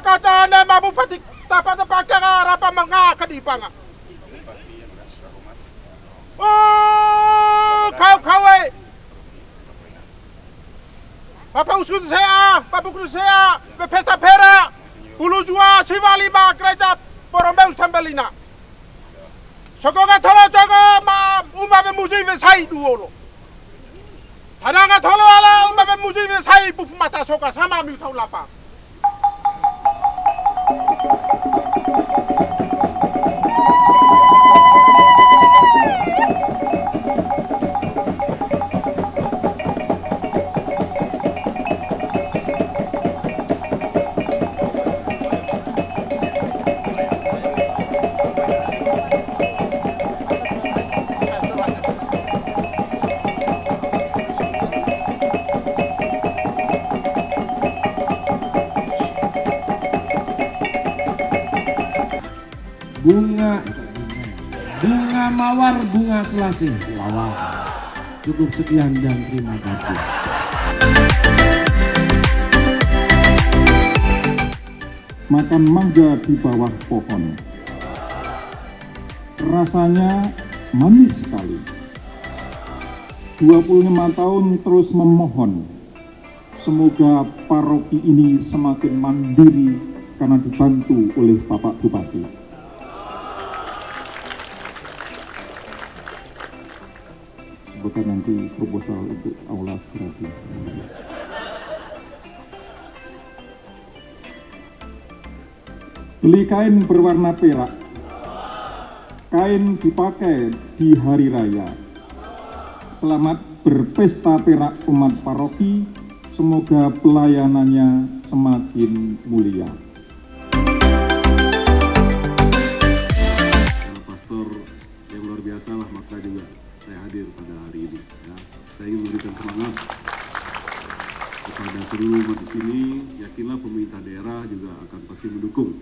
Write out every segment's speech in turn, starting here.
kacane mabu patik tapat pakai rapa manga kadipanga. Oh, kau Papa usul saya, Papa usul saya, pesta pera, ulu jua sivali ma gereja Porombeus Tambelina. Sokoga tholo jogo ma umbabe muzi ve sai duolo. Tananga tholo ala umbabe muzi ve sai bufu mata soka sama mi thau lapa. Bunga mawar, bunga selasih. Wow. Cukup sekian dan terima kasih. Makan mangga di bawah pohon. Rasanya manis sekali. 25 tahun terus memohon. Semoga paroki ini semakin mandiri karena dibantu oleh Bapak Bupati. Semoga nanti proposal untuk aula segera di. Beli kain berwarna perak. Kain dipakai di hari raya. Selamat berpesta perak umat paroki. Semoga pelayanannya semakin mulia. Pastor yang luar biasa lah, maka juga saya hadir pada hari ini. Ya, saya ingin memberikan semangat kepada seluruh umat di sini. Yakinlah pemerintah daerah juga akan pasti mendukung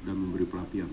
dan memberi perhatian.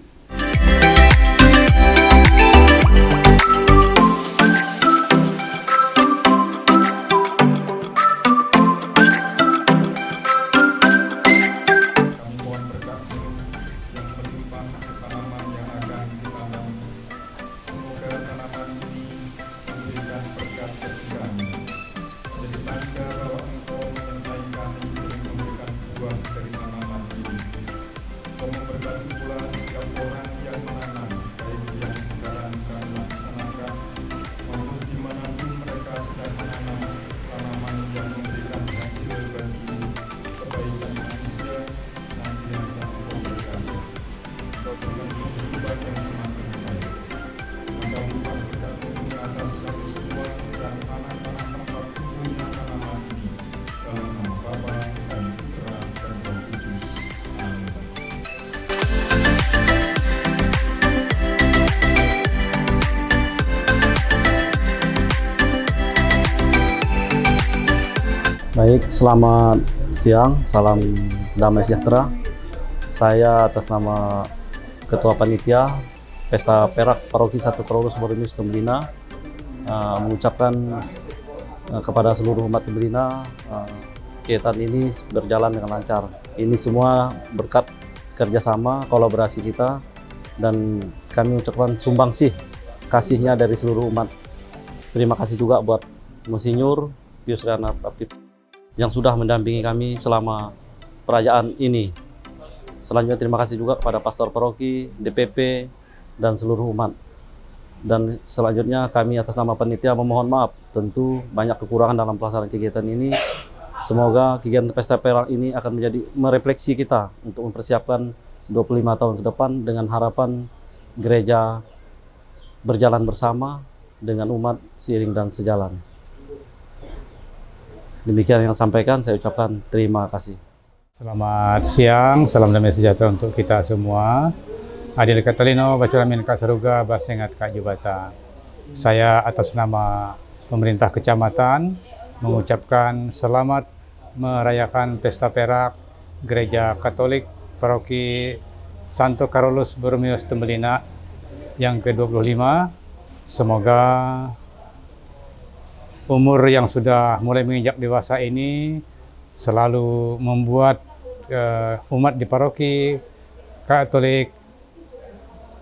Baik, selamat siang, salam damai sejahtera. Saya atas nama Ketua Panitia Pesta Perak Paroki 1 Carolus Borromeus Tambelina mengucapkan kepada seluruh umat Tambelina kegiatan ini berjalan dengan lancar. Ini semua berkat kerjasama, kolaborasi kita, dan kami ucapkan sumbangsih kasihnya dari seluruh umat. Terima kasih juga buat Monsinyur Pius Renat Apip yang sudah mendampingi kami selama perayaan ini. Selanjutnya terima kasih juga kepada Pastor Paroki, DPP, dan seluruh umat. Dan selanjutnya kami atas nama panitia memohon maaf, tentu banyak kekurangan dalam pelaksanaan kegiatan ini. Semoga kegiatan Pesta Perak ini akan menjadi merefleksi kita untuk mempersiapkan 25 tahun ke depan dengan harapan gereja berjalan bersama dengan umat seiring dan sejalan. Demikian yang sampaikan, saya ucapkan terima kasih. Selamat siang, salam damai sejahtera untuk kita semua. Adil Katalino, Bacuramin Kak Saruga, Basengat Kak Jubata. Saya atas nama pemerintah kecamatan mengucapkan selamat merayakan Pesta Perak Gereja Katolik Paroki Santo Carolus Borromeus Tambelina yang ke-25. Semoga umur yang sudah mulai menginjak dewasa ini selalu membuat umat di paroki Katolik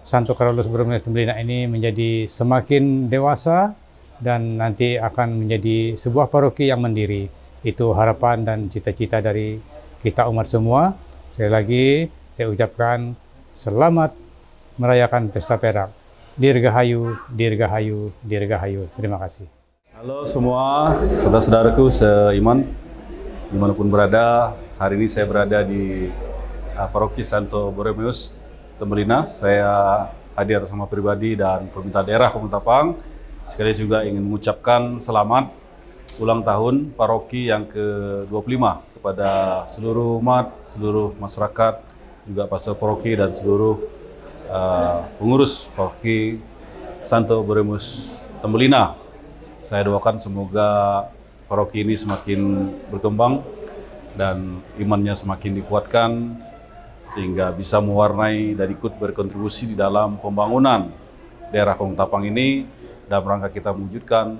Santo Carolus Borromeus Tambelina ini menjadi semakin dewasa dan nanti akan menjadi sebuah paroki yang mandiri. Itu harapan dan cita-cita dari kita umat semua. Sekali lagi saya ucapkan selamat merayakan Pesta Perak. Dirgahayu, Dirgahayu, Dirgahayu. Terima kasih. Halo semua, saudara-saudaraku seiman, dimanapun berada. Hari ini saya berada di Paroki Santo Borromeus Tambelina. Saya hadir atas nama pribadi dan pemerintah daerah Komunitapang. Sekali juga ingin mengucapkan selamat ulang tahun paroki yang ke-25 kepada seluruh umat, seluruh masyarakat, juga pastor paroki dan seluruh pengurus paroki Santo Borromeus Tambelina. Saya doakan semoga paroki ini semakin berkembang dan imannya semakin dikuatkan sehingga bisa mewarnai dan ikut berkontribusi di dalam pembangunan daerah Komunitapang ini dalam rangka kita mewujudkan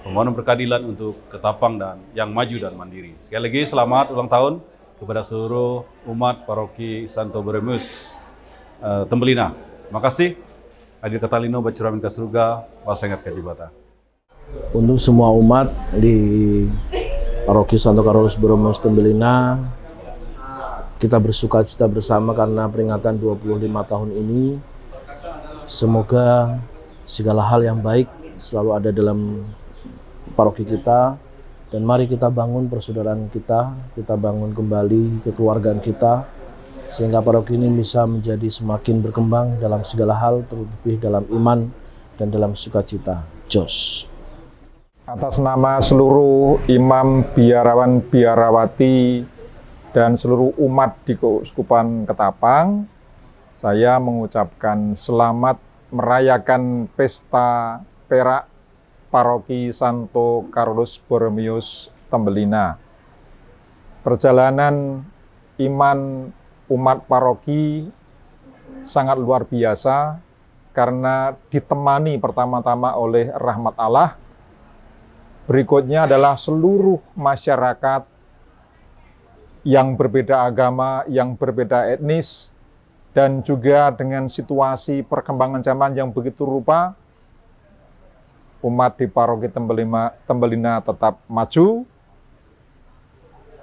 pembangunan berkeadilan untuk Ketapang dan yang maju dan mandiri. Sekali lagi selamat ulang tahun kepada seluruh umat paroki Santo Borromeus Tambelina. Terima kasih. Hadir Katalino Bacuramin Kasruga, Wasengat Kajibata. Untuk semua umat di paroki Santo Carolus Borromeus Tambelina, kita bersukacita bersama karena peringatan 25 tahun ini. Semoga segala hal yang baik selalu ada dalam paroki kita. Dan mari kita bangun persaudaraan kita bangun kembali kekeluargaan kita, sehingga paroki ini bisa menjadi semakin berkembang dalam segala hal, terlebih dalam iman dan dalam sukacita. Jos. Atas nama seluruh imam, biarawan, biarawati, dan seluruh umat di Keuskupan Ketapang, saya mengucapkan selamat merayakan Pesta Perak Paroki Santo Carolus Borromeus Tambelina. Perjalanan iman umat paroki sangat luar biasa karena ditemani pertama-tama oleh rahmat Allah. Berikutnya adalah seluruh masyarakat yang berbeda agama, yang berbeda etnis, dan juga dengan situasi perkembangan zaman yang begitu rupa, umat di paroki Tambelina tetap maju,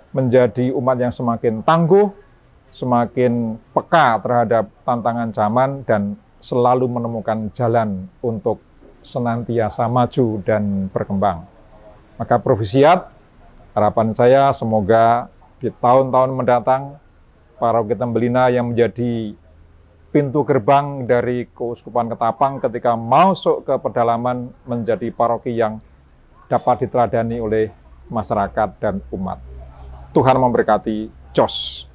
menjadi umat yang semakin tangguh, semakin peka terhadap tantangan zaman, dan selalu menemukan jalan untuk senantiasa maju dan berkembang. Maka profisiat, harapan saya semoga di tahun-tahun mendatang, paroki Tambelina yang menjadi pintu gerbang dari Keuskupan Ketapang ketika masuk ke pedalaman menjadi paroki yang dapat diteladani oleh masyarakat dan umat. Tuhan memberkati. Jos.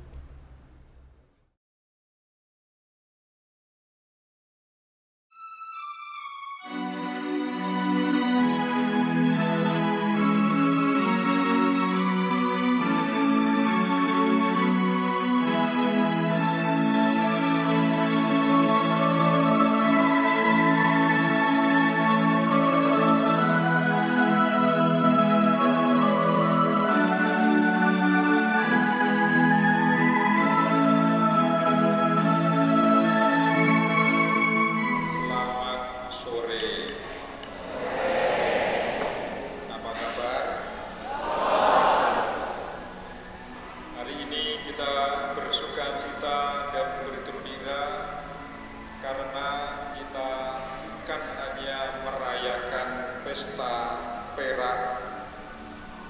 Pesta Perak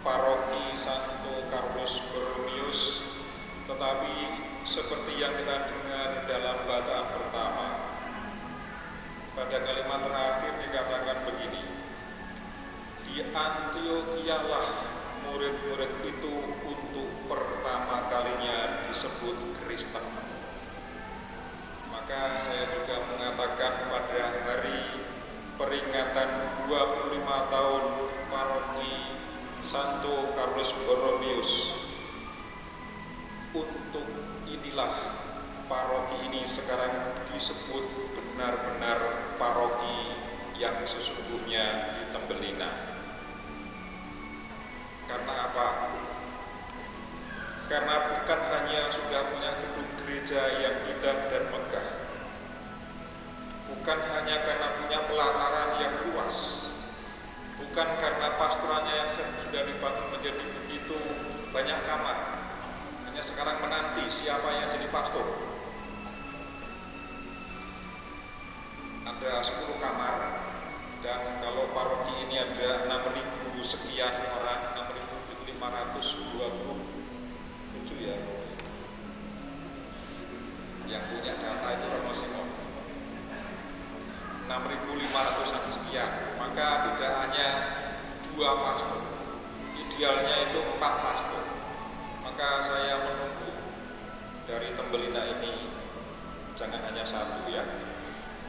Paroki Santo Carolus Borromeus, tetapi seperti yang kita dengar dalam bacaan pertama, pada kalimat terakhir dikatakan begini, di Antiokhia lah murid-murid itu untuk pertama kalinya disebut Kristen. Maka saya juga mengatakan pada hari peringatan 25 tahun Paroki Santo Carolus Borromeus, untuk inilah paroki ini sekarang disebut benar-benar paroki yang sesungguhnya di Tambelina. Karena apa? Karena bukan hanya sudah punya gedung gereja yang indah dan megah. Bukan hanya karena punya pelataran yang luas, bukan karena pastorannya yang sudah dibangun menjadi begitu banyak kamar, hanya sekarang menanti siapa yang jadi pastor. Ada 10 kamar, dan kalau paroki ini ada 6.000 sekian orang, 6.527 ya. Yang punya data itu Romo Simon. 6.500-an sekian, maka tidak hanya 2 pastor, idealnya itu 4 pastor. Maka saya menunggu dari Tembelina ini jangan hanya 1 ya,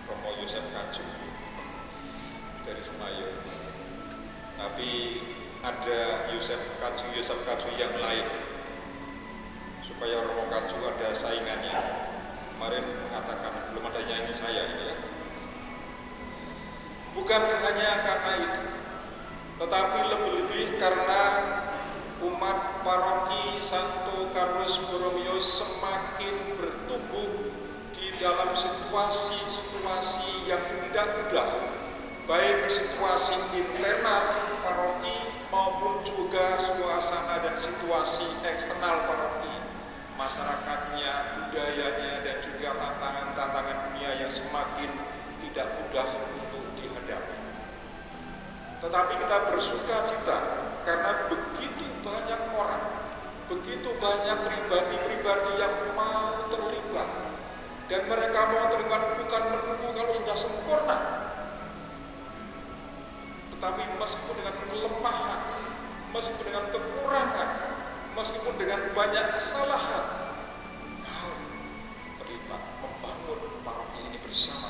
Romo Yosef Kaju dari Semayur, tapi ada Yosef Kaju yang lain, supaya Romo Kaju ada saingannya. Kemarin mengatakan belum adanya ini saya ini ya. Bukan hanya karena itu, tetapi lebih-lebih karena umat paroki Santo Carlos Borromeo semakin bertumbuh di dalam situasi-situasi yang tidak mudah, baik situasi internal paroki maupun juga suasana dan situasi eksternal paroki, masyarakatnya, budayanya, dan juga tantangan-tantangan dunia yang semakin tidak mudah untuk dihadapi. Tetapi kita bersuka cita karena begitu banyak orang, begitu banyak pribadi-pribadi yang mau terlibat, dan mereka mau terlibat bukan menunggu kalau sudah sempurna, tetapi meskipun dengan kelemahan, meskipun dengan kekurangan, meskipun dengan banyak kesalahan, mau terlibat membangun paroki ini bersama.